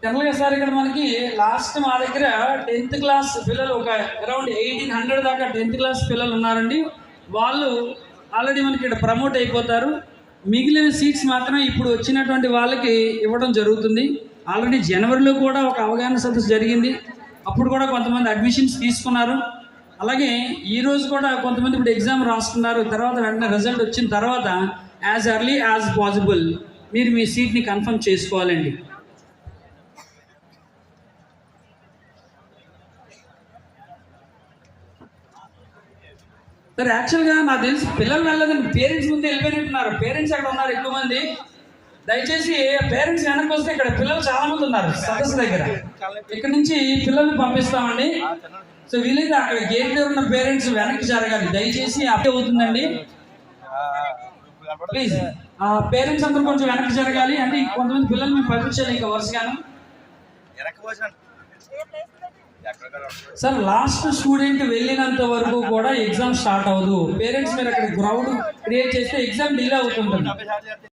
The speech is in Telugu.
జనరల్గా సార్ ఇక్కడ మనకి లాస్ట్ మా దగ్గర 10th క్లాస్ పిల్లలు ఒక అరౌండ్ 1800 దాకా 10th క్లాస్ పిల్లలు ఉన్నారండి. వాళ్ళు ఆల్రెడీ మనకి ఇక్కడ ప్రమోట్ అయిపోతారు. మిగిలిన సీట్స్ మాత్రం ఇప్పుడు వచ్చినటువంటి వాళ్ళకి ఇవ్వడం జరుగుతుంది. ఆల్రెడీ జనవరిలో కూడా ఒక అవగాహన సదస్సు జరిగింది. అప్పుడు కూడా కొంతమంది అడ్మిషన్స్ తీసుకున్నారు. అలాగే ఈరోజు కూడా కొంతమంది ఇప్పుడు ఎగ్జామ్ రాస్తున్నారు. తర్వాత వెంటనే రిజల్ట్ వచ్చిన తర్వాత యాజ్ ఎర్లీ యాజ్ పాసిబుల్ మీరు మీ సీట్ని కన్ఫర్మ్ చేసుకోవాలండి. సార్ యాక్చువల్గా నాకు తెలిసి పిల్లలు వెళ్ళదండి, పేరెంట్స్ ముందే వెళ్ళిపోయినట్టున్నారు. పేరెంట్స్ అక్కడ ఉన్నారు ఎక్కువ మంది. దయచేసి పేరెంట్స్ వెనక్కి వస్తే ఇక్కడ పిల్లలు చాలా మంది ఉన్నారు సదస్సు దగ్గర. ఇక్కడ నుంచి పిల్లల్ని పంపిస్తామండి. సో వీలైతే అక్కడ గేట్ దగ్గర ఉన్న పేరెంట్స్ వెనక్కి జరగాలి. దయచేసి అప్లై అవుతుందండి, ప్లీజ్. పేరెంట్స్ అందరూ కొంచెం వెనక్కి జరగాలి. అంటే కొంతమంది పిల్లలు మేము పంపించాలి ఇంకా వరుసగాను. సార్ లాస్ట్ స్టూడెంట్ వెళ్ళినంత వరకు కూడా ఎగ్జామ్ స్టార్ట్ అవ్వదు. పేరెంట్స్ మీరు అక్కడ గ్రౌండ్ క్రియేట్ చేస్తే ఎగ్జామ్ డిలే అవుతుంటుంది.